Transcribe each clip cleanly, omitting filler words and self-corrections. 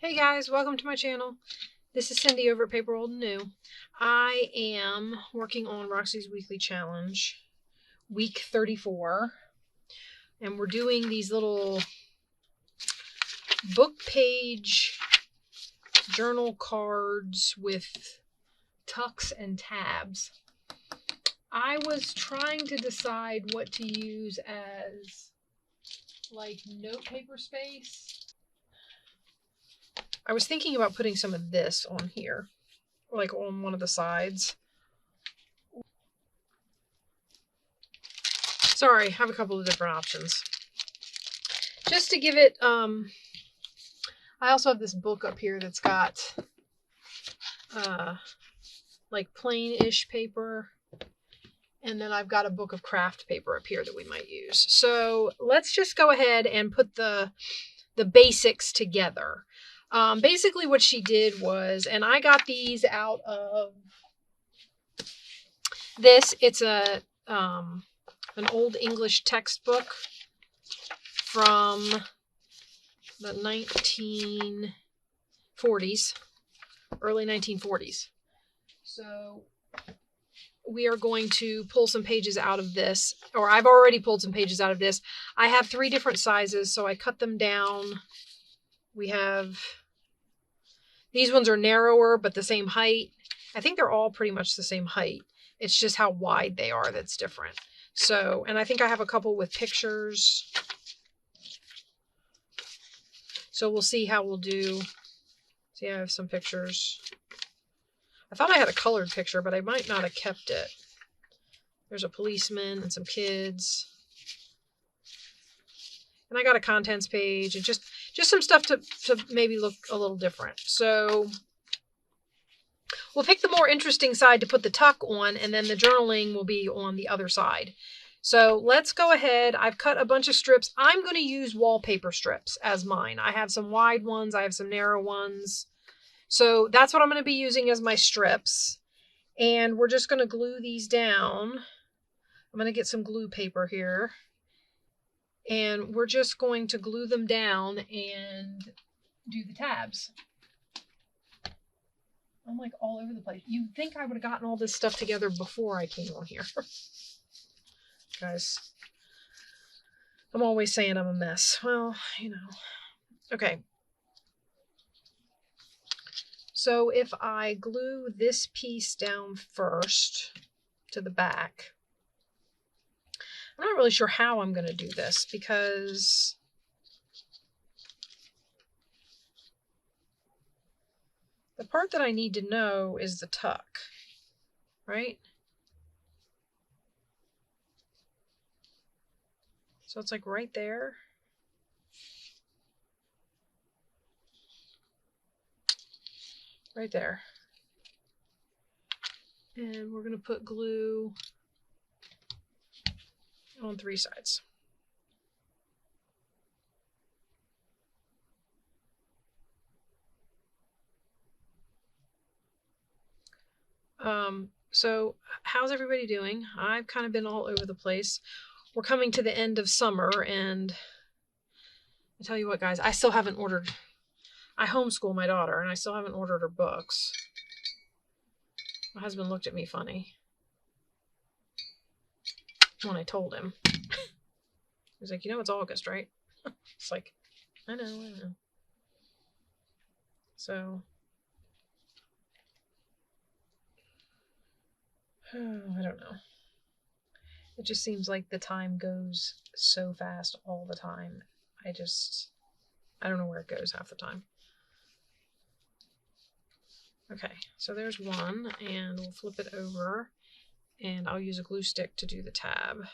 Hey guys, welcome to my channel. This is Cindy over at paper.old.new. I am working on Roxy's weekly challenge, week 34, and we're doing these little book page journal cards with tucks and tabs. I was trying to decide what to use as like note paper space. I was thinking about putting some of this on here, like on one of the sides. Sorry, I have a couple of different options. Just to give it, I also have this book up here that's got like plain-ish paper. And then I've got a book of craft paper up here that we might use. So let's just go ahead and put the basics together. Basically what she did was, and I got these out of this. It's an old English textbook from the 1940s, early 1940s. So we are going to pull some pages out of this, or I've already pulled some pages out of this. I have 3 different sizes, so I cut them down. We have, these ones are narrower, but the same height. I think they're all pretty much the same height. It's just how wide they are that's different. So, and I think I have a couple with pictures. So we'll see how we'll do. See, I have some pictures. I thought I had a colored picture, but I might not have kept it. There's a policeman and some kids. And I got a contents page and just some stuff to maybe look a little different. So we'll pick the more interesting side to put the tuck on, and then the journaling will be on the other side. So let's go ahead. I've cut a bunch of strips. I'm going to use wallpaper strips as mine. I have some wide ones. I have some narrow ones. So that's what I'm going to be using as my strips. And we're just going to glue these down. I'm going to get some glue paper here. And we're just going to glue them down and do the tabs. I'm like all over the place. You'd think I would have gotten all this stuff together before I came on here. Guys, I'm always saying I'm a mess. Well, you know. Okay. So if I glue this piece down first to the back, I'm not really sure how I'm going to do this because the part that I need to know is the tuck, right? So it's like right there. Right there. And we're going to put glue on 3 sides. So how's everybody doing? I've kind of been all over the place. We're coming to the end of summer, and I tell you what, guys, I still haven't ordered. I homeschool my daughter, and I still haven't ordered her books. My husband looked at me funny when I told him. He was like, you know, it's August, right? It's like, I know. So, I don't know. It just seems like the time goes so fast all the time. I don't know where it goes half the time. Okay, so there's one, and we'll flip it over, and I'll use a glue stick to do the tab.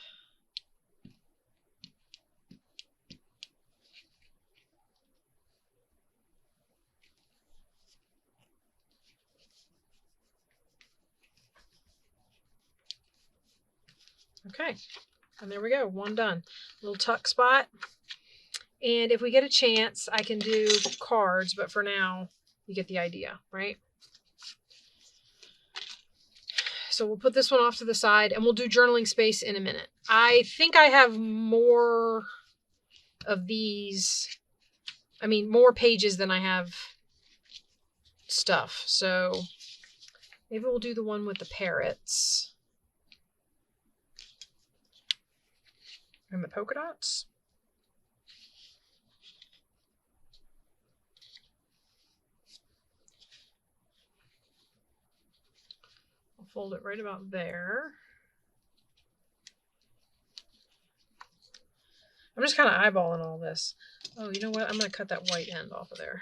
Okay, and there we go, one done. Little tuck spot. And if we get a chance, I can do cards, but for now, you get the idea, right? So we'll put this one off to the side, and we'll do journaling space in a minute. I think I have more of these, more pages than I have stuff. So maybe we'll do the one with the parrots and the polka dots. I'll fold it right about there. I'm just kind of eyeballing all this. Oh, you know what? I'm going to cut that white end off of there.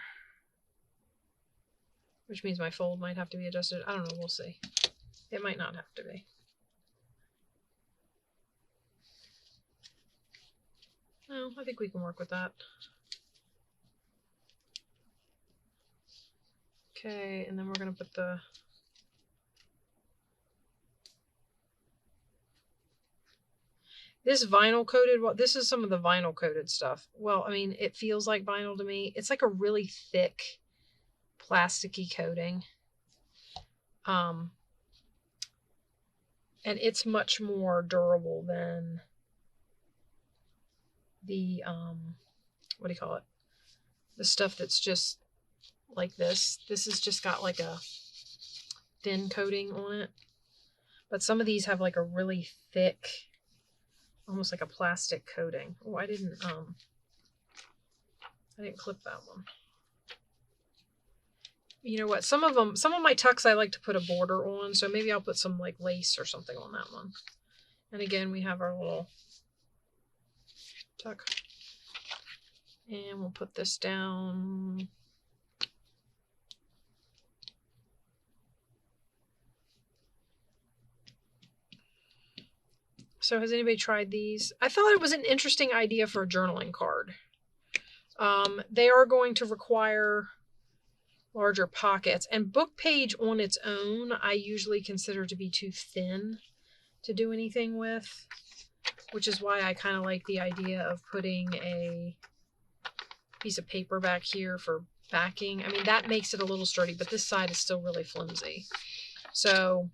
Which means my fold might have to be adjusted. I don't know. We'll see. It might not have to be. No, I think we can work with that. Okay, and then we're going to put the... This vinyl coated, well, this is some of the vinyl coated stuff. Well, I mean, it feels like vinyl to me. It's like a really thick, plasticky coating. And it's much more durable than the, what do you call it? The stuff that's just like this. This has just got like a thin coating on it. But some of these have like a really thick, almost like a plastic coating. Oh, I didn't clip that one. You know what? Some of my tucks I like to put a border on, so maybe I'll put some like lace or something on that one. And again, we have our little tuck. And we'll put this down. So has anybody tried these? I thought it was an interesting idea for a journaling card. They are going to require larger pockets, and book page on its own I usually consider to be too thin to do anything with, which is why I kind of like the idea of putting a piece of paper back here for backing. I mean, that makes it a little sturdy, but this side is still really flimsy. So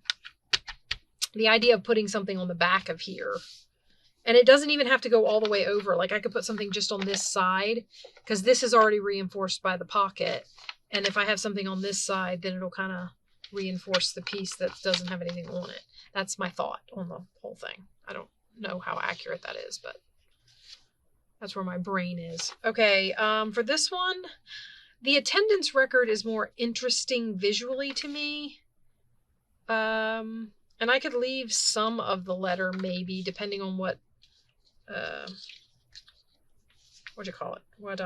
the idea of putting something on the back of here, and it doesn't even have to go all the way over. Like I could put something just on this side because this is already reinforced by the pocket. And if I have something on this side, then it'll kind of reinforce the piece that doesn't have anything on it. That's my thought on the whole thing. I don't know how accurate that is, but that's where my brain is. Okay, for this one, the attendance record is more interesting visually to me. And I could leave some of the letter maybe, depending on what do you call it? What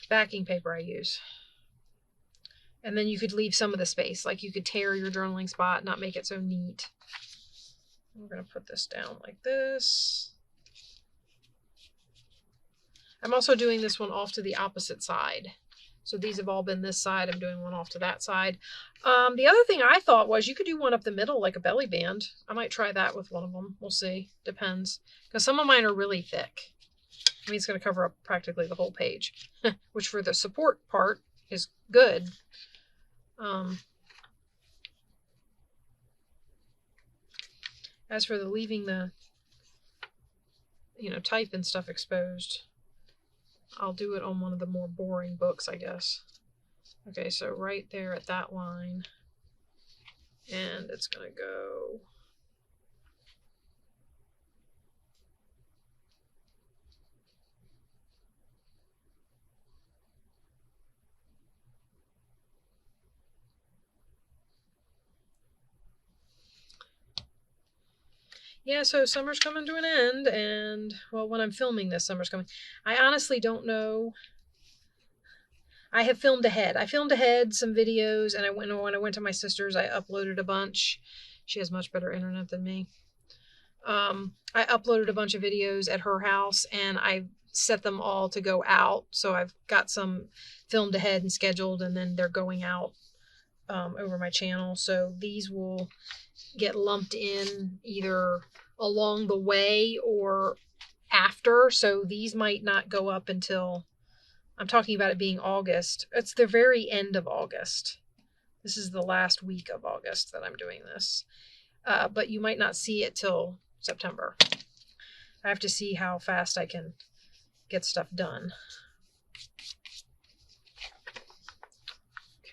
backing paper I use. And then you could leave some of the space, like you could tear your journaling spot, not make it so neat. We're going to put this down like this. I'm also doing this one off to the opposite side. So these have all been this side. I'm doing one off to that side. The other thing I thought was you could do one up the middle like a belly band. I might try that with one of them. We'll see. Depends. Because some of mine are really thick. I mean, it's going to cover up practically the whole page, which for the support part is good. As for the leaving the, type and stuff exposed, I'll do it on one of the more boring books, I guess. Okay, so right there at that line, and it's going to go yeah, so summer's coming to an end, and, well, when I'm filming this, summer's coming. I honestly don't know. I have filmed ahead. I filmed ahead some videos, and when I went to my sister's, I uploaded a bunch. She has much better internet than me. I uploaded a bunch of videos at her house, and I set them all to go out. So I've got some filmed ahead and scheduled, and then they're going out over my channel. So these will get lumped in either along the way or after. So these might not go up until, I'm talking about it being August. It's the very end of August. This is the last week of August that I'm doing this. But you might not see it till September. I have to see how fast I can get stuff done.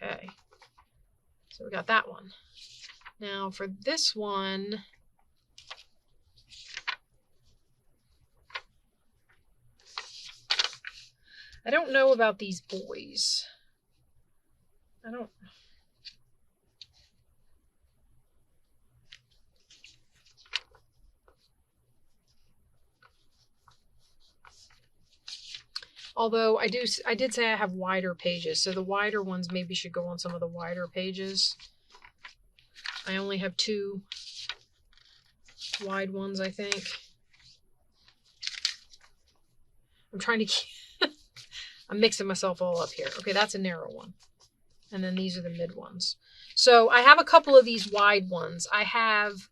Okay. So we got that one. Now for this one, I don't know about these boys. I don't... Although I did say I have wider pages, so the wider ones maybe should go on some of the wider pages. I only have 2 wide ones, I think. I'm trying to keep... I'm mixing myself all up here. Okay, that's a narrow one. And then these are the mid ones. So I have a couple of these wide ones. I have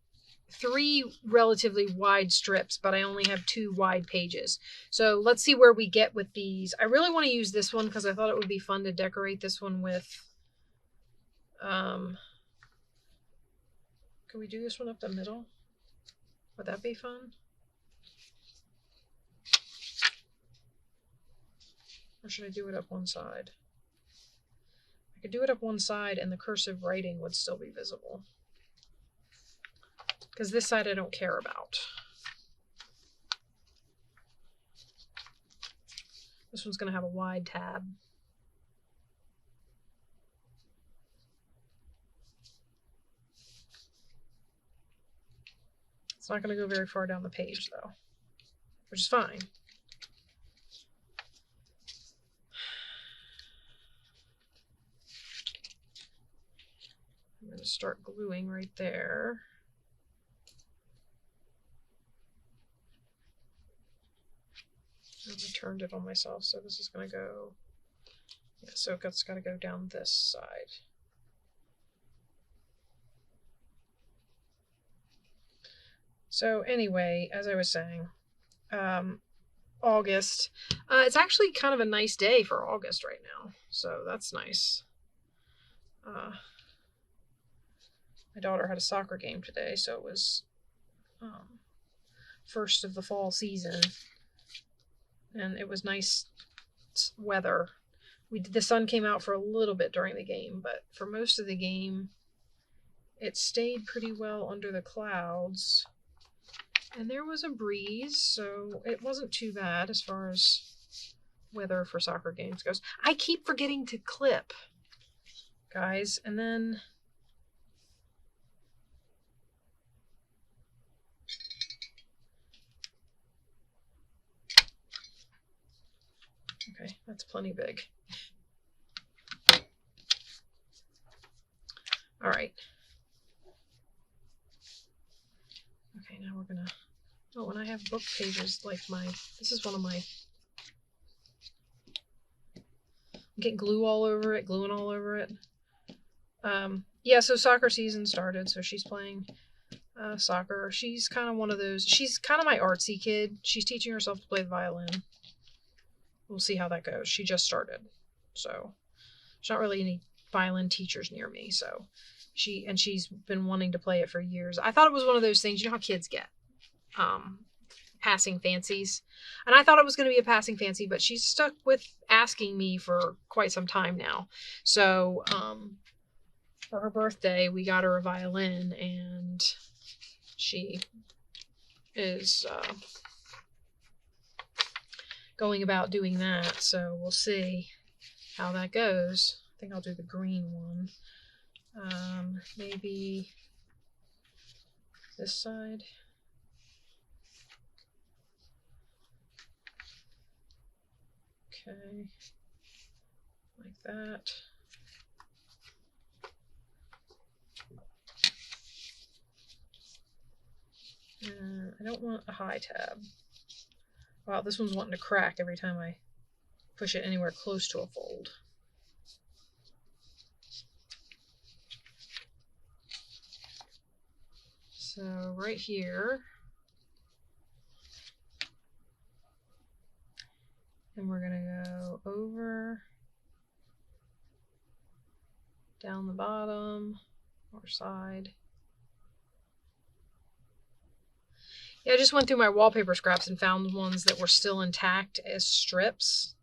3 relatively wide strips, but I only have 2 wide pages. So let's see where we get with these. I really want to use this one because I thought it would be fun to decorate this one with... Can we do this one up the middle? Would that be fun? Or should I do it up one side? I could do it up one side and the cursive writing would still be visible. Because this side I don't care about. This one's going to have a wide tab. It's not going to go very far down the page though, which is fine. I'm going to start gluing right there. I turned it on myself, so this is going to go, yeah, so it's got to go down this side. So anyway, as I was saying, August, it's actually kind of a nice day for August right now, so that's nice. My daughter had a soccer game today, so it was first of the fall season. And it was nice weather. The sun came out for a little bit during the game, but for most of the game, it stayed pretty well under the clouds. And there was a breeze, so it wasn't too bad as far as weather for soccer games goes. I keep forgetting to clip, guys, and then... Okay, that's plenty big. All right. Okay, now we're gonna... Oh, and I have book pages like my... This is one of my... Get glue all over it, gluing all over it. Yeah, so soccer season started, so she's playing soccer. She's kind of one of those... She's kind of my artsy kid. She's teaching herself to play the violin. We'll see how that goes. She just started, so there's not really any violin teachers near me. So she's been wanting to play it for years. I thought it was one of those things, you know how kids get passing fancies, and I thought it was going to be a passing fancy, but she's stuck with asking me for quite some time now. So for her birthday, we got her a violin, and she is going about doing that, so we'll see how that goes. I think I'll do the green one. Maybe this side. Okay, like that. I don't want a high tab. Wow, this one's wanting to crack every time I push it anywhere close to a fold. So right here, and we're going to go over, down the bottom, or side. Yeah, I just went through my wallpaper scraps and found ones that were still intact as strips.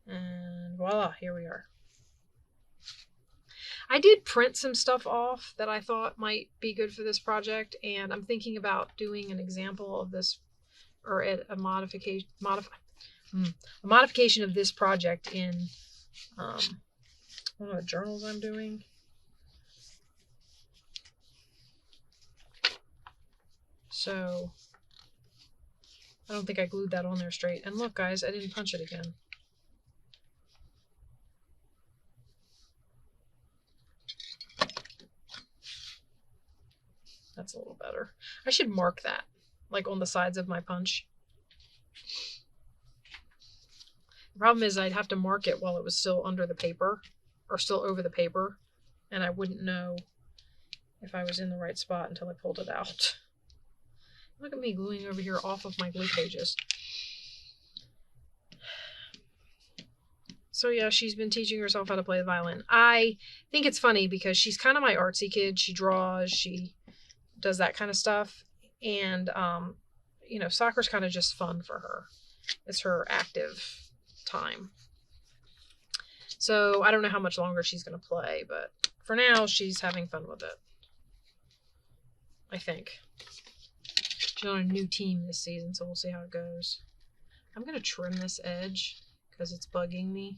And voila, here we are. I did print some stuff off that I thought might be good for this project, and I'm thinking about doing an example of this, or a modification of this project in one of the journals I'm doing. So I don't think I glued that on there straight. And look, guys, I didn't punch it again. That's a little better. I should mark that, like on the sides of my punch. The problem is I'd have to mark it while it was still under the paper, or still over the paper, and I wouldn't know if I was in the right spot until I pulled it out. Look at me gluing over here off of my glue pages. So yeah, she's been teaching herself how to play the violin. I think it's funny because she's kind of my artsy kid. She draws, she does that kind of stuff. And, you know, soccer's kind of just fun for her. It's her active time. So I don't know how much longer she's going to play, but for now, she's having fun with it. I think. She's on a new team this season, so we'll see how it goes. I'm going to trim this edge because it's bugging me.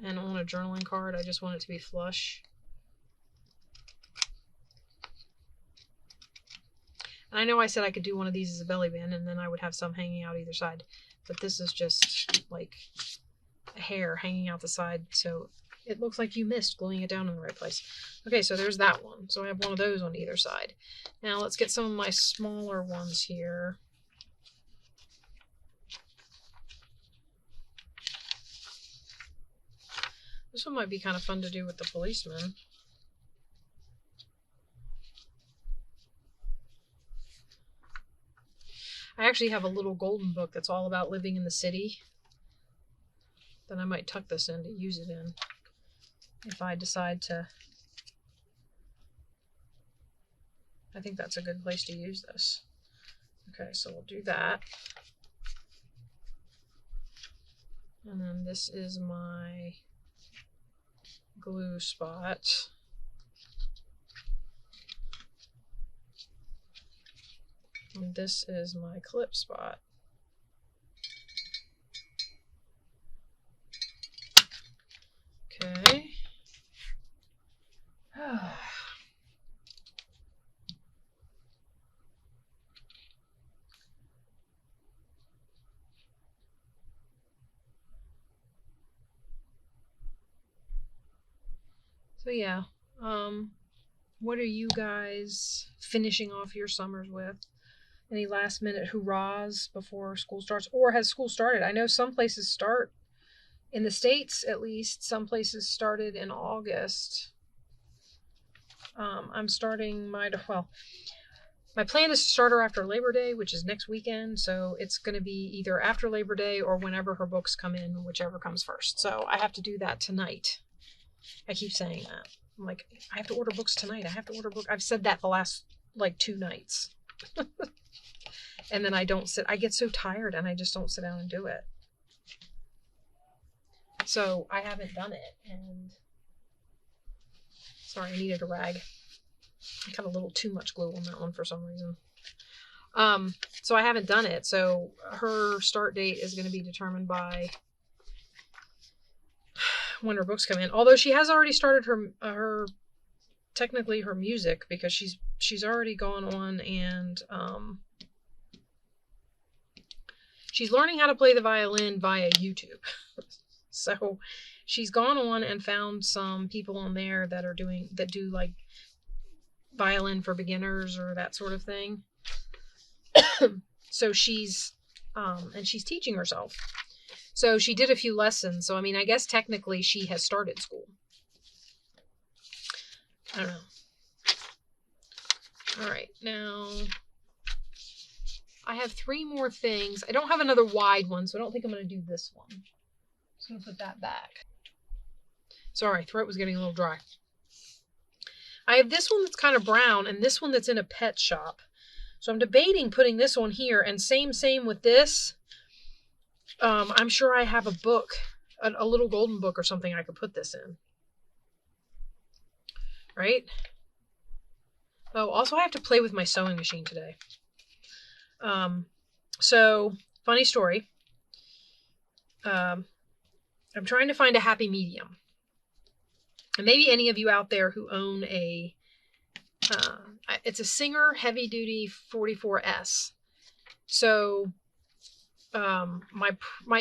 And on a journaling card, I just want it to be flush. And I know I said I could do one of these as a belly band, and then I would have some hanging out either side. But this is just like a hair hanging out the side, so it looks like you missed gluing it down in the right place. Okay, so there's that one. So I have one of those on either side. Now let's get some of my smaller ones here. This one might be kind of fun to do with the policeman. I actually have a little golden book that's all about living in the city. Then I might tuck this in to use it in if I decide to. I think that's a good place to use this. Okay, so we'll do that. And then this is my glue spot. And this is my clip spot. Okay. So yeah, what are you guys finishing off your summers with? Any last minute hurrahs before school starts? Or has school started? I know some places start, in the States at least, some places started in August. I'm starting my plan is to start her after Labor Day, which is next weekend. So it's going to be either after Labor Day or whenever her books come in, whichever comes first. So I have to do that tonight. I keep saying that. I'm like, I have to order books tonight. I have to order books. I've said that the last, like, 2 nights. And then I get so tired and I just don't sit down and do it. So I haven't done it. And sorry, I needed a rag. I got a little too much glue on that one for some reason. So I haven't done it. So her start date is going to be determined by when her books come in. Although she has already started her technically her music, because she's already gone on and she's learning how to play the violin via YouTube. So she's gone on and found some people on there that do like violin for beginners or that sort of thing. So she's teaching herself. So she did a few lessons. So I mean, I guess technically she has started school. I don't know. All right, now I have 3 more things. I don't have another wide one, so I don't think I'm going to do this one. I'm just going to put that back. Sorry, throat was getting a little dry. I have this one that's kind of brown and this one that's in a pet shop. So I'm debating putting this one here, and same with this. I'm sure I have a book, a little golden book or something I could put this in. right? Oh, also I have to play with my sewing machine today. So funny story. I'm trying to find a happy medium. And maybe any of you out there who own it's a Singer heavy duty 44S. So, my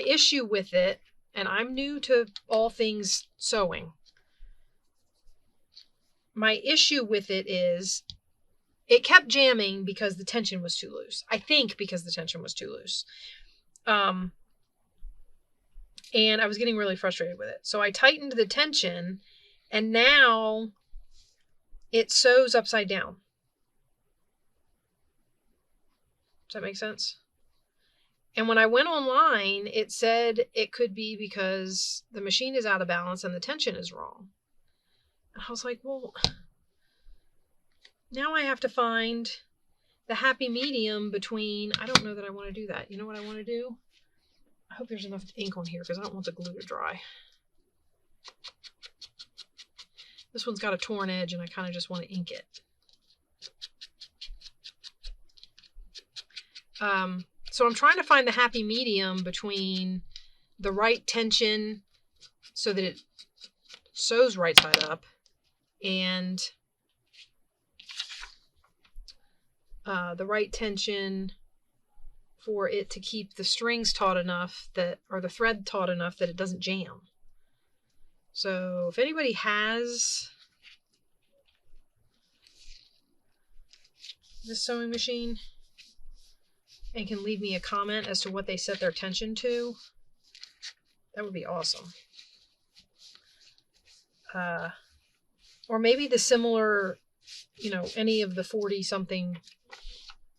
issue with it, and I'm new to all things sewing. My issue with it is it kept jamming because the tension was too loose. I think because the tension was too loose. And I was getting really frustrated with it. So I tightened the tension, and now it sews upside down. Does that make sense? And when I went online, it said it could be because the machine is out of balance and the tension is wrong. And I was like, well, now I have to find the happy medium between, I don't know that I want to do that. You know what I want to do? I hope there's enough ink on here because I don't want the glue to dry. This one's got a torn edge and I kind of just want to ink it. So I'm trying to find the happy medium between the right tension so that it sews right side up and the right tension for it to keep the strings taut enough that, or the thread taut enough that it doesn't jam. So if anybody has this sewing machine and can leave me a comment as to what they set their tension to, that would be awesome. Or maybe the similar, any of the 40-something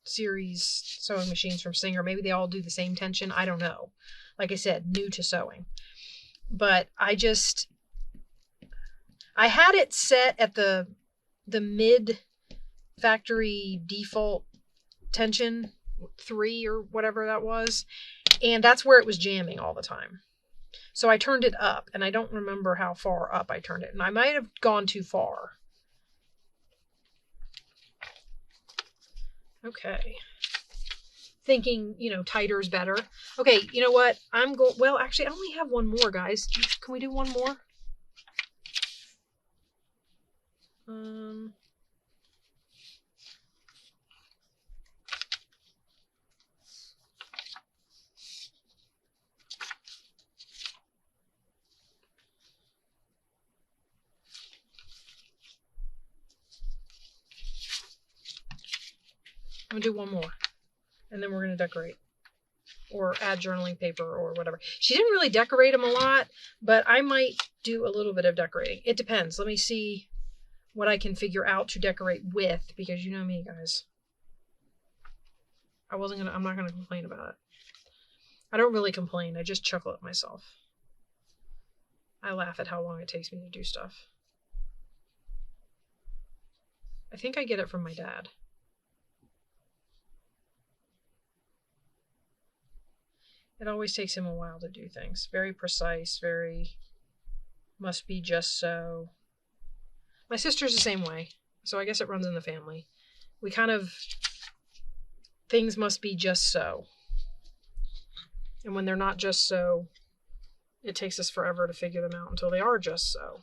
series sewing machines from Singer, maybe they all do the same tension. I don't know. Like I said, new to sewing. But I had it set at the mid factory default tension 3 or whatever that was, and that's where it was jamming all the time. So I turned it up, and I don't remember how far up I turned it, and I might have gone too far. Okay. Thinking, tighter is better. Okay, you know what? Well, actually, I only have one more, guys. Can we do one more? I'm gonna do one more, and then we're gonna decorate or add journaling paper or whatever. She didn't really decorate them a lot, but I might do a little bit of decorating. It depends. Let me see what I can figure out to decorate with, because you know me, guys. I'm not gonna complain about it. I don't really complain. I just chuckle at myself. I laugh at how long it takes me to do stuff. I think I get it from my dad. It always takes him a while to do things. Very precise, very must be just so. My sister's the same way, so I guess it runs in the family. We kind of, things must be just so. And when they're not just so, it takes us forever to figure them out until they are just so.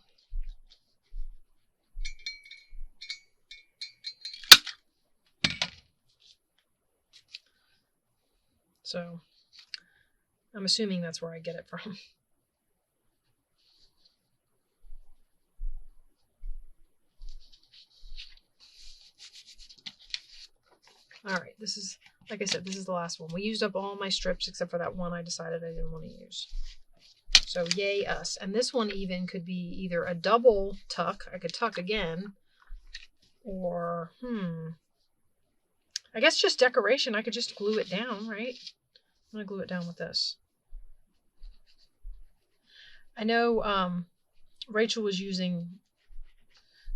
So I'm assuming that's where I get it from. All right, this is, like I said, this is the last one. We used up all my strips except for that one I decided I didn't want to use. So yay us. And this one even could be either a double tuck. I could tuck again. Or, I guess just decoration. I could just glue it down, right? I'm going to glue it down with this. I know Rachel was using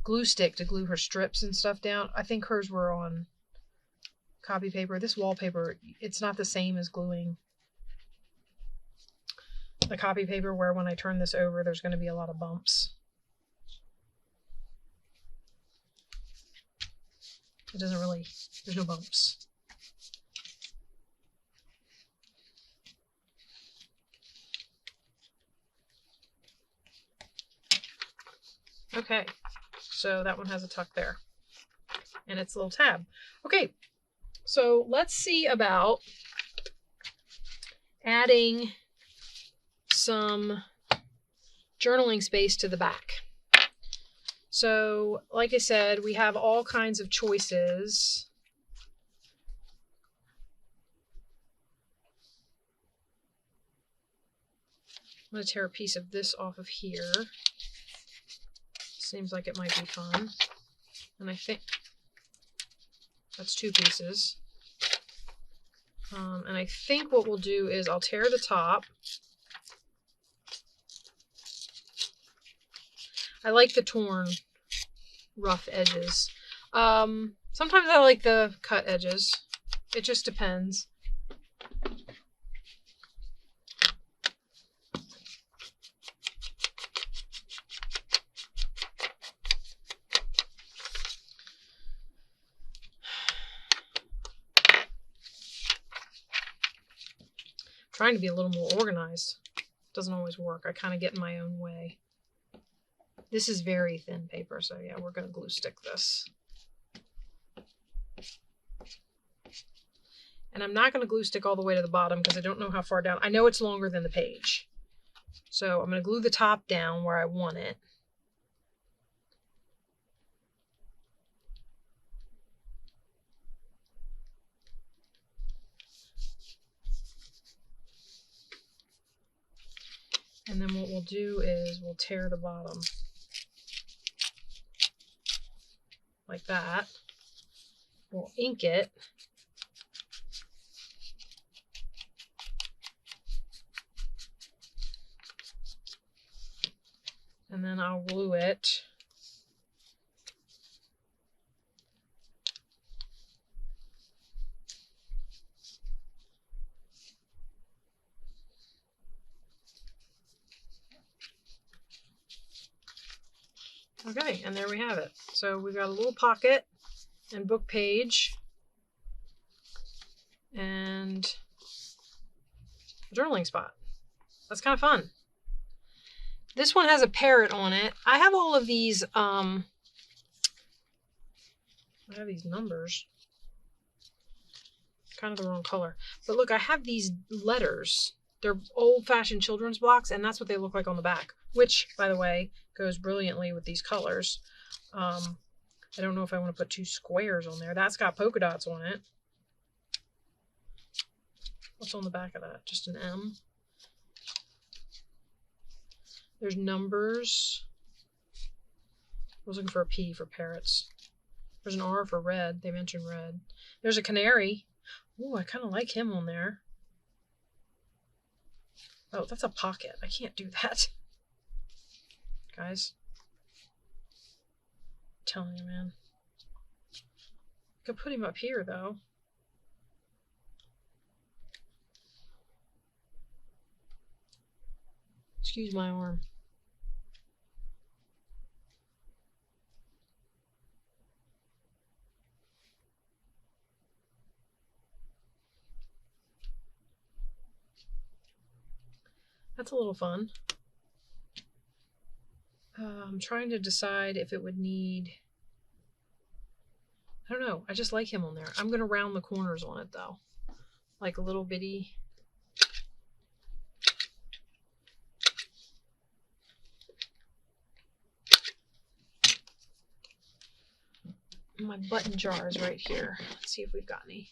glue stick to glue her strips and stuff down. I think hers were on copy paper. This wallpaper, it's not the same as gluing the copy paper, where when I turn this over, there's going to be a lot of bumps. It doesn't really, there's no bumps. Okay, so that one has a tuck there. And it's a little tab. Okay, so let's see about adding some journaling space to the back. So, like I said, we have all kinds of choices. I'm going to tear a piece of this off of here. Seems like it might be fun. And I think that's 2 pieces. And I think what we'll do is I'll tear the top. I like the torn, rough edges. Sometimes I like the cut edges. It just depends. Trying to be a little more organized. Doesn't always work. I kind of get in my own way. This is very thin paper, so yeah, we're going to glue stick this. And I'm not going to glue stick all the way to the bottom because I don't know how far down. I know it's longer than the page. So I'm going to glue the top down where I want it. And then what we'll do is we'll tear the bottom like that. We'll ink it. And then I'll glue it. Okay, and there we have it. So we've got a little pocket and book page and a journaling spot. That's kind of fun. This one has a parrot on it. I have all of these, I have these numbers. Kind of the wrong color. But look, I have these letters. They're old-fashioned children's blocks, and that's what they look like on the back, which, by the way, goes brilliantly with these colors. I don't know if I want to put 2 squares on there. That's got polka dots on it. What's on the back of that? Just an M. There's numbers. I was looking for a P for parrots. There's an R for red. They mentioned red. There's a canary. Ooh, I kind of like him on there. Oh, that's a pocket. I can't do that. Guys. I'm telling you, man. I could put him up here, though. Excuse my arm. That's a little fun. I'm trying to decide if it would need... I don't know. I just like him on there. I'm going to round the corners on it, though. Like a little bitty... My button jar is right here. Let's see if we've got any.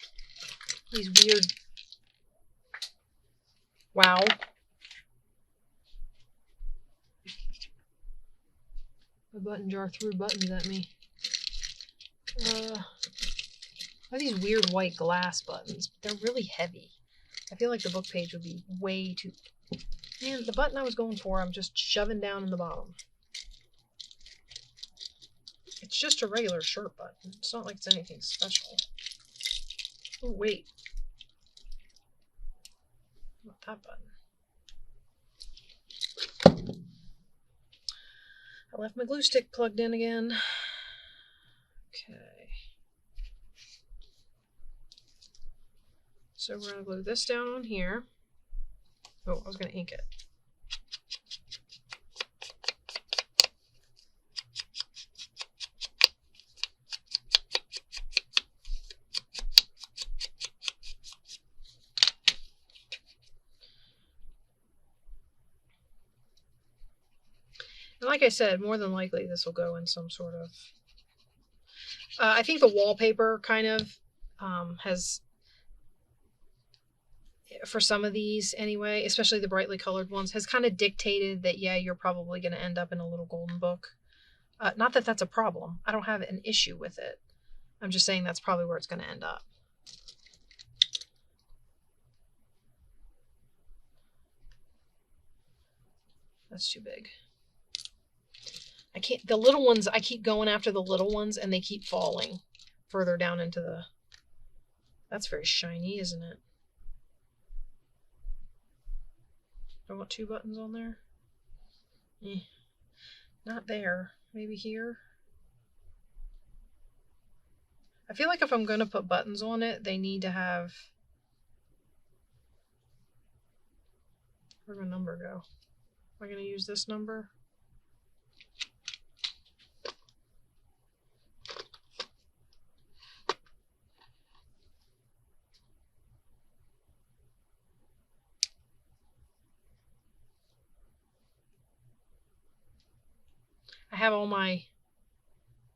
These weird... Wow. My button jar threw buttons at me. Are these weird white glass buttons? They're really heavy. I feel like the book page would be way too... Man, the button I was going for, I'm just shoving down in the bottom. It's just a regular shirt button. It's not like it's anything special. Oh, wait. Not that button. I left my glue stick plugged in again. Okay. So we're going to glue this down on here. Oh, I was going to ink it. And like I said, more than likely this will go in some sort of... I think the wallpaper kind of has... for some of these anyway, especially the brightly colored ones, has kind of dictated that, yeah, you're probably going to end up in a little golden book. Not that that's a problem. I don't have an issue with it. I'm just saying that's probably where it's going to end up. That's too big. I can't, the little ones, I keep going after the little ones and they keep falling further down into the... That's very shiny, isn't it? I want 2 buttons on there. Not there. Maybe here. I feel like if I'm going to put buttons on it, they need to have... Where'd my number go? Am I going to use this number? I have all my,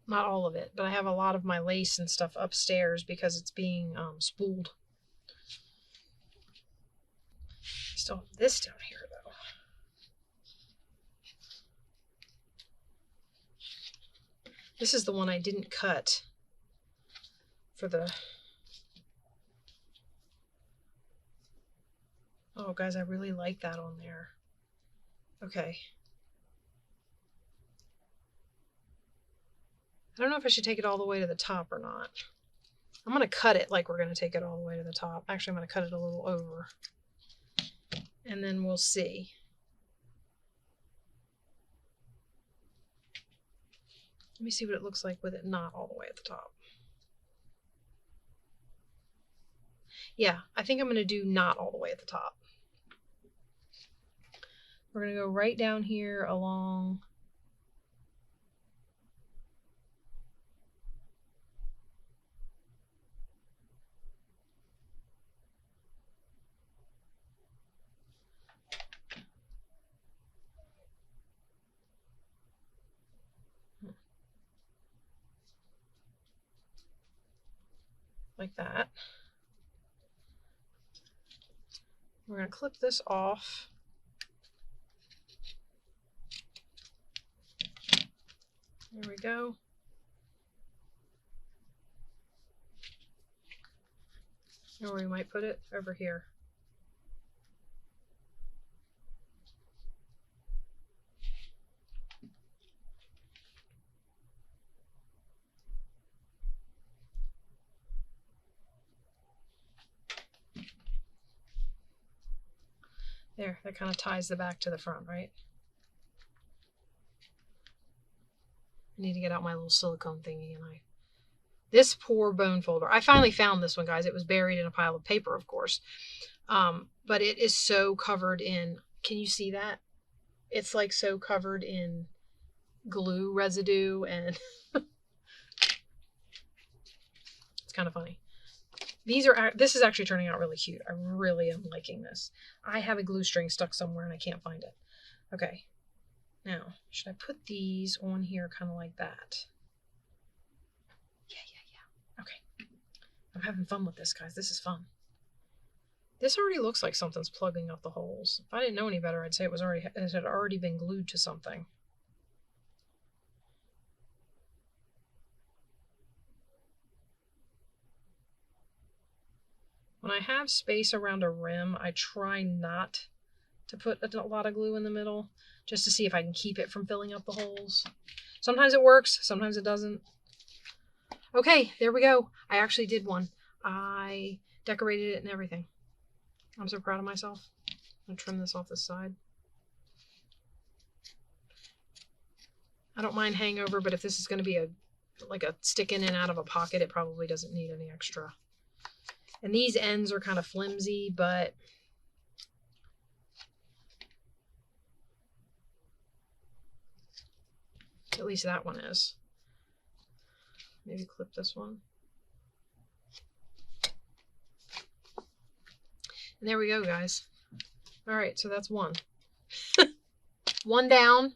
not all of it, but I have a lot of my lace and stuff upstairs because it's being spooled. Still have this down here though. This is the one I didn't cut for the... Oh guys, I really like that on there. Okay. I don't know if I should take it all the way to the top or not. I'm going to cut it like we're going to take it all the way to the top. Actually, I'm going to cut it a little over. And then we'll see. Let me see what it looks like with it not all the way at the top. Yeah, I think I'm going to do not all the way at the top. We're going to go right down here along... like that. We're going to clip this off. There we go. Or we might put it over here. There, that kind of ties the back to the front, right? I need to get out my little silicone thingy, and this poor bone folder. I finally found this one, guys. It was buried in a pile of paper, of course. But it is so covered in, can you see that? It's like so covered in glue residue, and it's kind of funny. This is actually turning out really cute. I really am liking this. I have a glue string stuck somewhere and I can't find it. Okay. Now, should I put these on here kind of like that? Yeah. Okay. I'm having fun with this, guys. This is fun. This already looks like something's plugging up the holes. If I didn't know any better, I'd say it had already been glued to something. When I have space around a rim, I try not to put a lot of glue in the middle, just to see if I can keep it from filling up the holes. Sometimes it works, sometimes it doesn't. Okay, there we go. I actually did one. I decorated it and everything. I'm so proud of myself. I'm going to trim this off the side. I don't mind hangover, but if this is going to be like a stick in and out of a pocket, it probably doesn't need any extra And these ends are kind of flimsy, but at least that one is. Maybe clip this one. And there we go, guys. All right, so that's one. One down.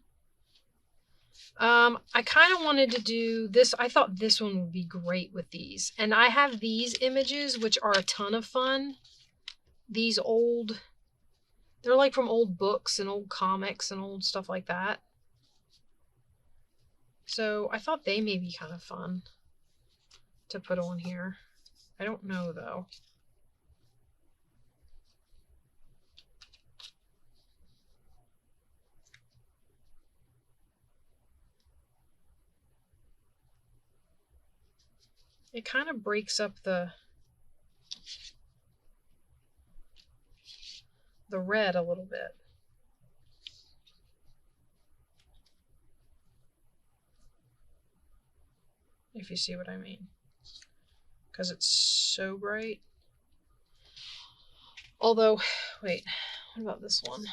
I kind of wanted to do this. I thought this one would be great with these. And I have these images, which are a ton of fun. These old, they're like from old books and old comics and old stuff like that. So I thought they may be kind of fun to put on here. I don't know, though. It kind of breaks up the red a little bit. If you see what I mean. Because it's so bright. Although, wait, what about this one?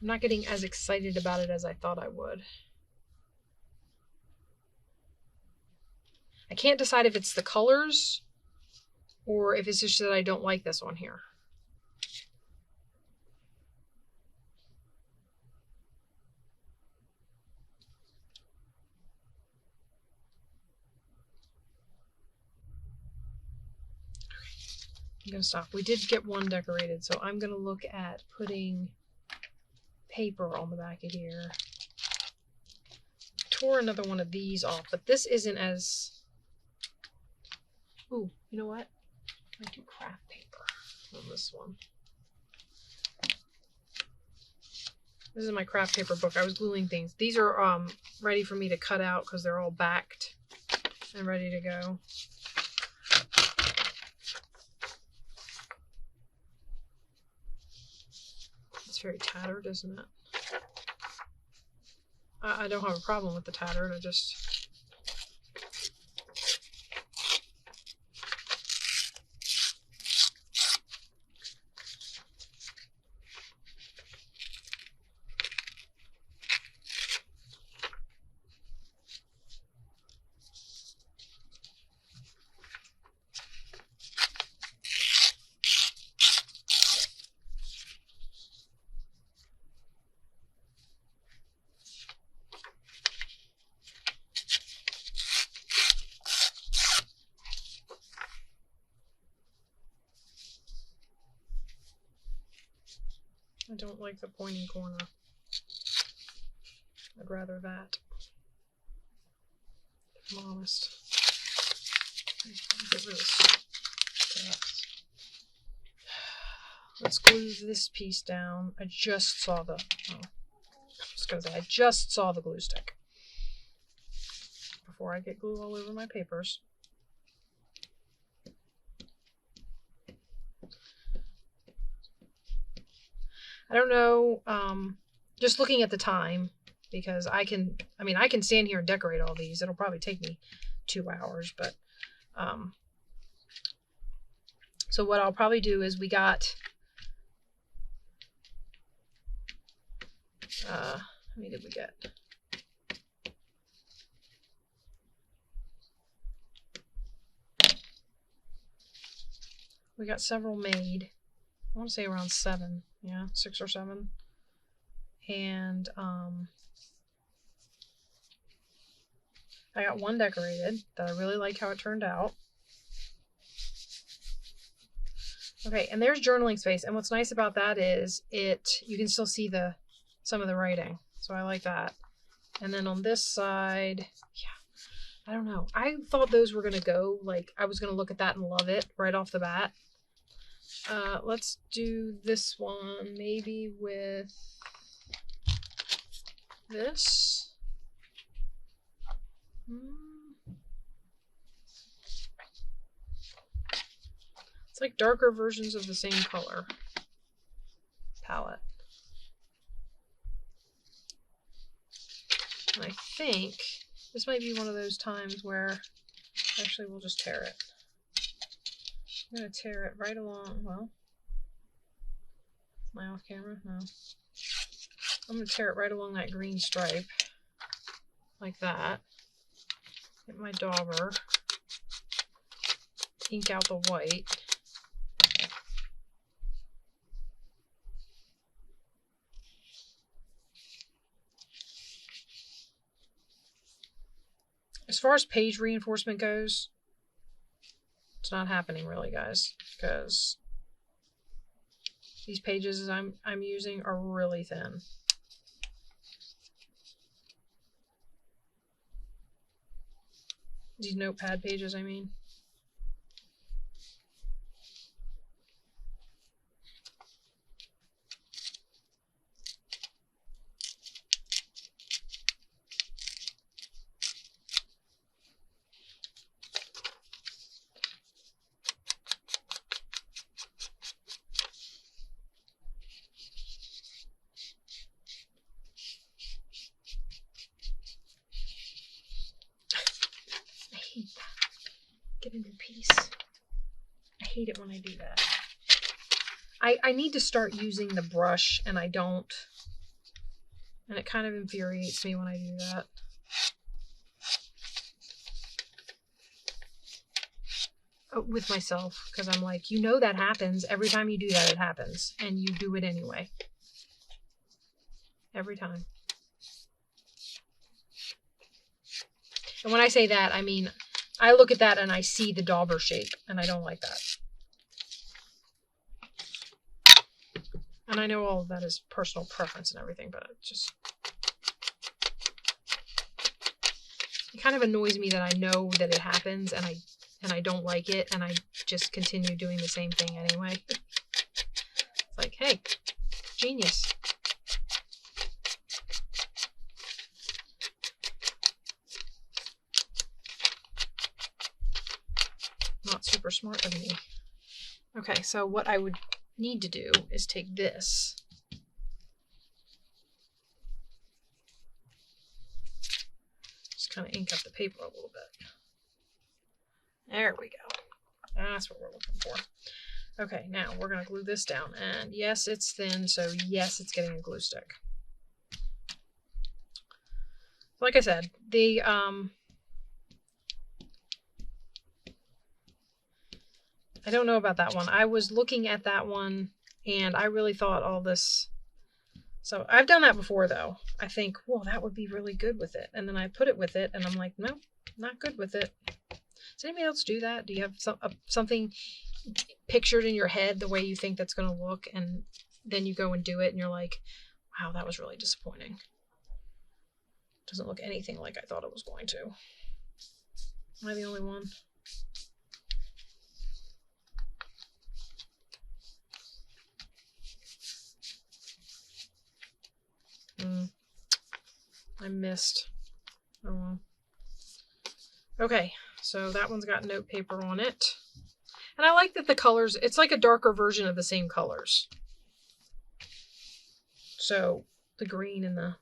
I'm not getting as excited about it as I thought I would. I can't decide if it's the colors or if it's just that I don't like this one here. I'm going to stop. We did get one decorated, so I'm going to look at putting paper on the back of here. Tore another one of these off, but this isn't as... Ooh, you know what? I might do craft paper on this one. This is my craft paper book. I was gluing things. These are ready for me to cut out because they're all backed and ready to go. It's very tattered, isn't it? I don't have a problem with the tattered. I just... I don't like the pointing corner. I'd rather that, if I'm honest. Get rid of that. Let's glue this piece down. I just saw the... Oh, I was going to say, I just saw the glue stick. Before I get glue all over my papers. I don't know, just looking at the time, because I can stand here and decorate all these. It'll probably take me 2 hours, but, so what I'll probably do is we got, how many did we get? We got several made. I want to say around 7. Yeah, 6 or 7. And I got one decorated that I really like how it turned out. Okay, and there's journaling space. And what's nice about that is you can still see some of the writing. So I like that. And then on this side, yeah, I don't know. I thought those were going to go, like, I was going to look at that and love it right off the bat. Let's do this one maybe with this. It's like darker versions of the same color palette. And I think this might be one of those times where, actually we'll just tear it. I'm going to tear it right along, well, am I off camera? No. I'm going to tear it right along that green stripe, like that. Get my dauber, ink out the white. As far as page reinforcement goes, it's not happening really, guys, because these pages I'm using are really thin. These notepad pages, I mean. Get in your piece. I hate it when I do that. I need to start using the brush, and I don't. And it kind of infuriates me when I do that. With myself, because I'm like, you know that happens. Every time you do that, it happens. And you do it anyway. Every time. And when I say that, I mean, I look at that and I see the dauber shape, and I don't like that. And I know all of that is personal preference and everything, but it just... it kind of annoys me that I know that it happens, and I don't like it, and I just continue doing the same thing anyway. It's like, hey, genius. Not super smart of me. Okay, so what I would need to do is take this. Just kind of ink up the paper a little bit. There we go. That's what we're looking for. Okay, now we're going to glue this down. And yes, it's thin, so yes, it's getting a glue stick. Like I said, the I don't know about that one. I was looking at that one, and I really thought all this... So I've done that before, though. I think, well, that would be really good with it. And then I put it with it, and I'm like, no, not good with it. Does anybody else do that? Do you have something pictured in your head the way you think that's going to look, and then you go and do it, and you're like, wow, that was really disappointing. Doesn't look anything like I thought it was going to. Am I the only one? I missed. Oh well. Okay, so that one's got note paper on it. And I like that the colors, it's like a darker version of the same colors. So the green and the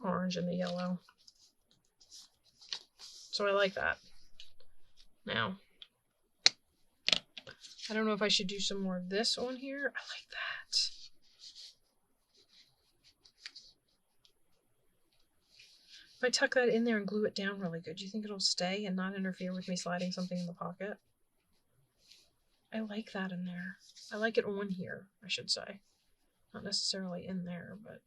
orange and the yellow. So I like that. Now, I don't know if I should do some more of this on here. I like that. If I tuck that in there and glue it down really good, do you think it'll stay and not interfere with me sliding something in the pocket? I like that in there. I like it on here, I should say. Not necessarily in there, but...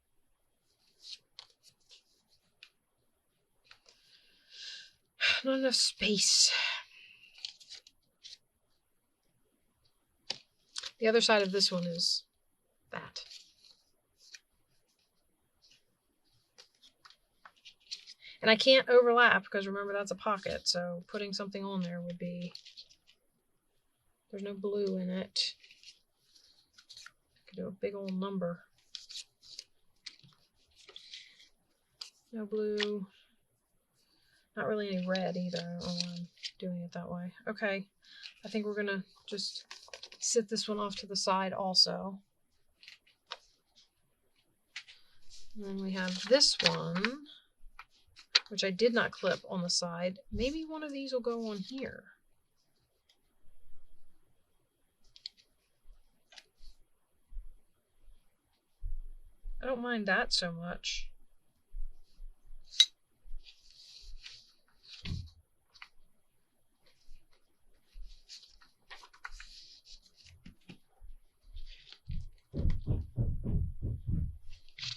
not enough space. The other side of this one is that. And I can't overlap because remember that's a pocket, so putting something on there would be... there's no blue in it. I could do a big old number. No blue. Not really any red either. Oh, I'm doing it that way. Okay, I think we're gonna just sit this one off to the side also. And then we have this one. which I did not clip on the side. Maybe one of these will go on here. I don't mind that so much.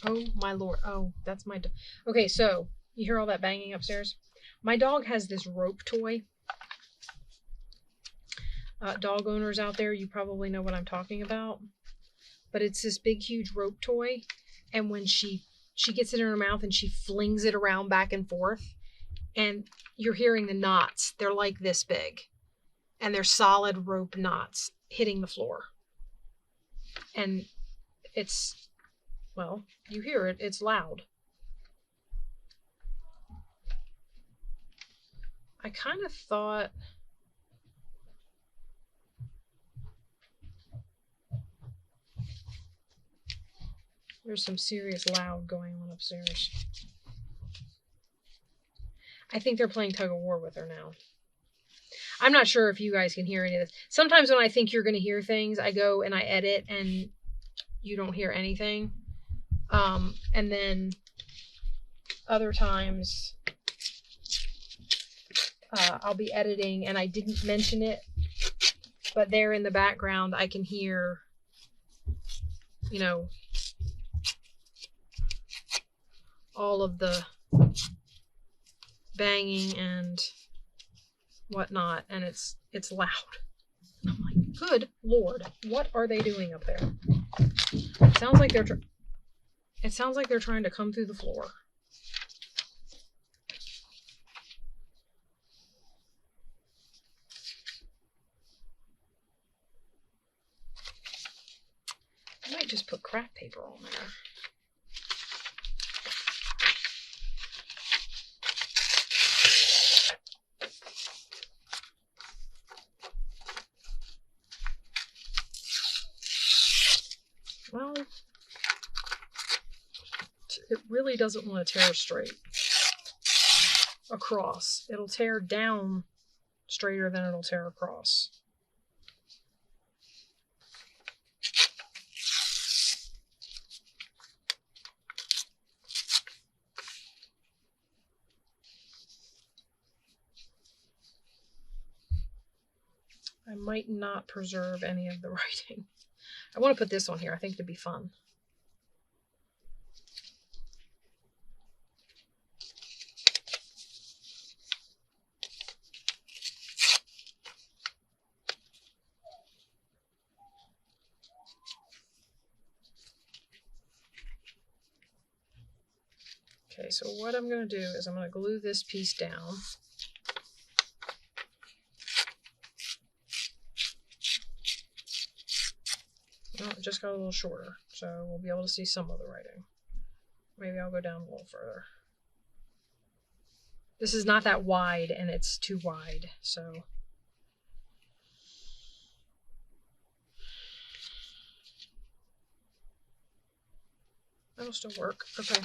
Oh my lord. Oh, that's my dog. Okay, so you hear all that banging upstairs? My dog has this rope toy. Dog owners out there, you probably know what I'm talking about. But it's this big, huge rope toy. And when she gets it in her mouth and she flings it around back and forth, and you're hearing the knots. They're like this big. And they're solid rope knots hitting the floor. And it's, well, you hear it. It's loud. I kind of thought... There's some serious loud going on upstairs. I think they're playing tug of war with her now. I'm not sure if you guys can hear any of this. Sometimes when I think you're going to hear things, I go and I edit and you don't hear anything. And then other times I'll be editing and I didn't mention it, but there in the background I can hear, you know, all of the banging and whatnot, and it's loud. I'm like, good Lord, what are they doing up there? It sounds like they're trying to come through the floor. I might just put craft paper on there. Well, it really doesn't want to tear straight across. It'll tear down straighter than it'll tear across. I might not preserve any of the writing. I want to put this on here. I think it'd be fun. Okay, so what I'm going to do is I'm going to glue this piece down. Oh, it just got a little shorter, so we'll be able to see some of the writing. Maybe I'll go down a little further. This is not that wide, and it's too wide, so... That'll still work. Okay.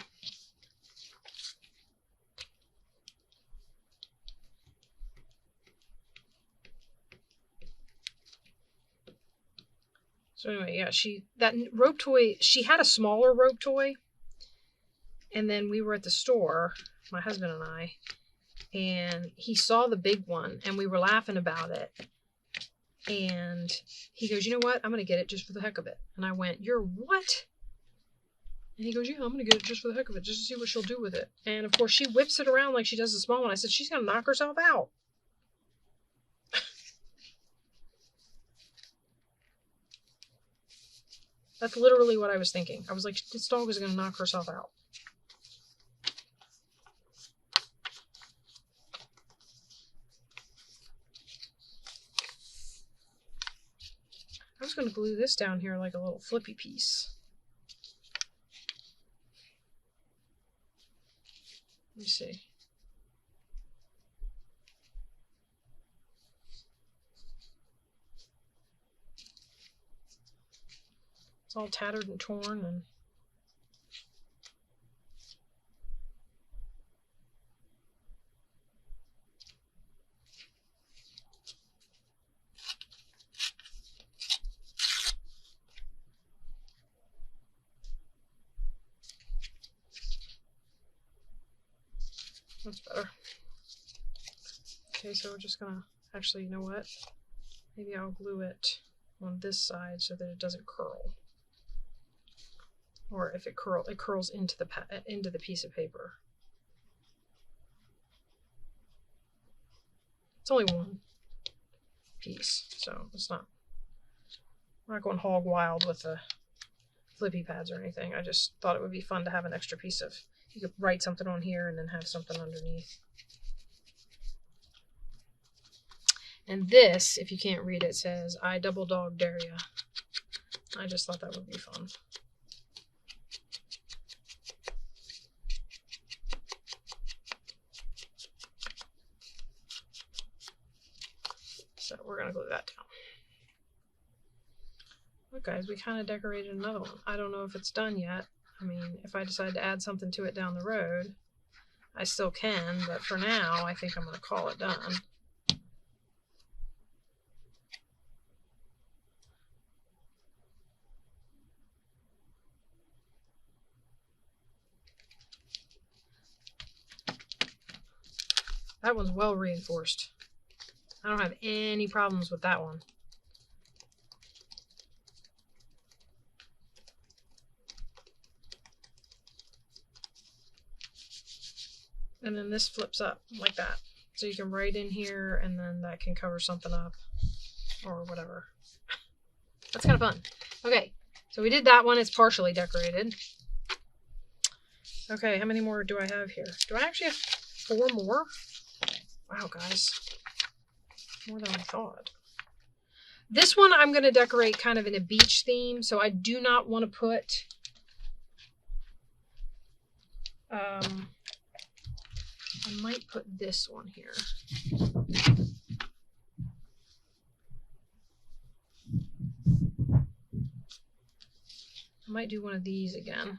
So anyway, yeah, that rope toy, she had a smaller rope toy. And then we were at the store, my husband and I, and he saw the big one and we were laughing about it. And he goes, you know what? I'm going to get it just for the heck of it. And I went, you're what? And he goes, yeah, I'm going to get it just for the heck of it, just to see what she'll do with it. And of course, she whips it around like she does the small one. I said, she's going to knock herself out. That's literally what I was thinking. I was like, this dog is going to knock herself out. I was going to glue this down here like a little flippy piece. Let me see. It's all tattered and torn and That's better. Okay, so we're just gonna, actually, you know what? Maybe I'll glue it on this side so that it doesn't curl. Or if it curls into the piece of paper. It's only one piece, so it's not. I'm not going hog wild with the flippy pads or anything. I just thought it would be fun to have an extra piece of. You could write something on here and then have something underneath. And this, if you can't read it, says, "I double dog dare ya." I just thought that would be fun. So we're going to glue that down. Look, guys, we kind of decorated another one. I don't know if it's done yet. I mean, if I decide to add something to it down the road, I still can, but for now, I think I'm going to call it done. That one's well reinforced. I don't have any problems with that one. And then this flips up like that. So you can write in here and then that can cover something up or whatever. That's kind of fun. Okay, so we did that one. It's partially decorated. Okay, how many more do I have here? Do I actually have 4 more? Wow, guys. More than I thought. This one I'm going to decorate kind of in a beach theme, so I do not want to put I might put this one here. I might do one of these again.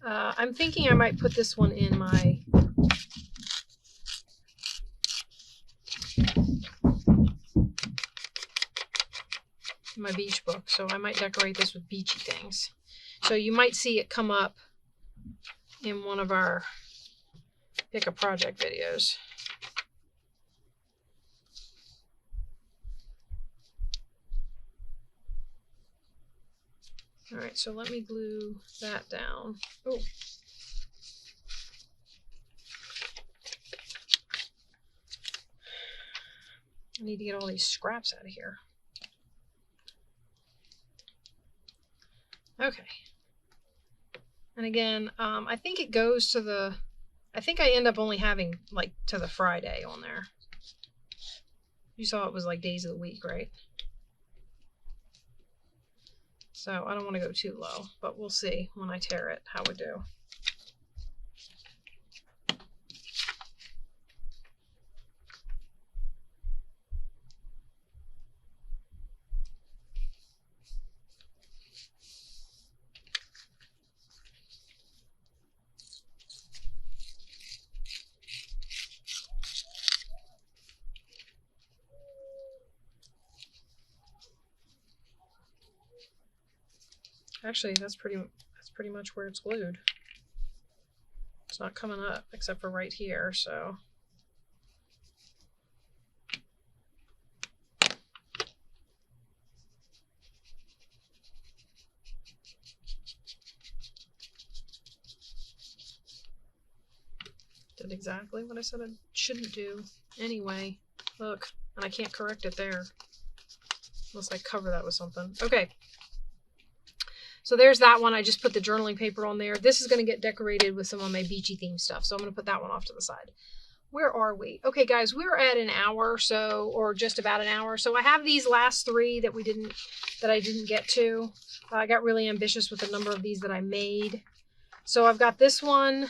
I'm thinking I might put this one in my beach book, so I might decorate this with beachy things. So you might see it come up in one of our pick a project videos. All right, so let me glue that down. Oh. I need to get all these scraps out of here. Okay. And again, I think it goes to the, I think I end up only having like to the Friday on there. You saw it was like days of the week, right? So I don't want to go too low, but we'll see when I tear it how we do. Actually, that's pretty much where it's glued. It's not coming up except for right here, so. Did exactly what I said I shouldn't do. Anyway, look, and I can't correct it there. Unless I cover that with something. Okay. So there's that one. I just put the journaling paper on there. This is going to get decorated with some of my beachy theme stuff. So I'm going to put that one off to the side. Where are we? Okay, guys, we're at an hour or so, or just about an hour. So I have these last 3 that I didn't get to. I got really ambitious with the number of these that I made. So I've got this one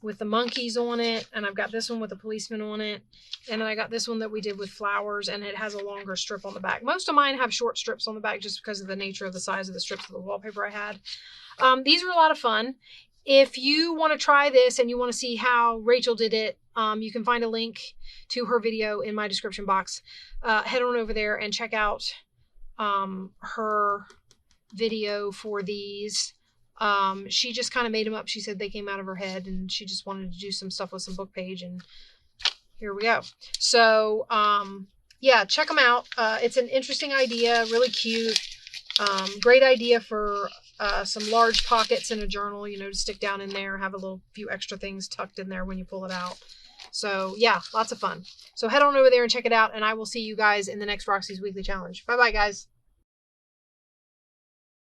with the monkeys on it, and I've got this one with the policeman on it, and then I got this one that we did with flowers, and it has a longer strip on the back. Most of mine have short strips on the back just because of the nature of the size of the strips of the wallpaper I had. These are a lot of fun. If you want to try this and you want to see how Rachel did it, you can find a link to her video in my description box. Head on over there and check out her video for these. She just kind of made them up. She said they came out of her head, and she just wanted to do some stuff with some book page, and here we go. So, yeah, check them out. It's an interesting idea, really cute. Great idea for some large pockets in a journal, you know, to stick down in there, have a little few extra things tucked in there when you pull it out. So, yeah, lots of fun. So head on over there and check it out, and I will see you guys in the next Roxy's Weekly Challenge. Bye-bye, guys.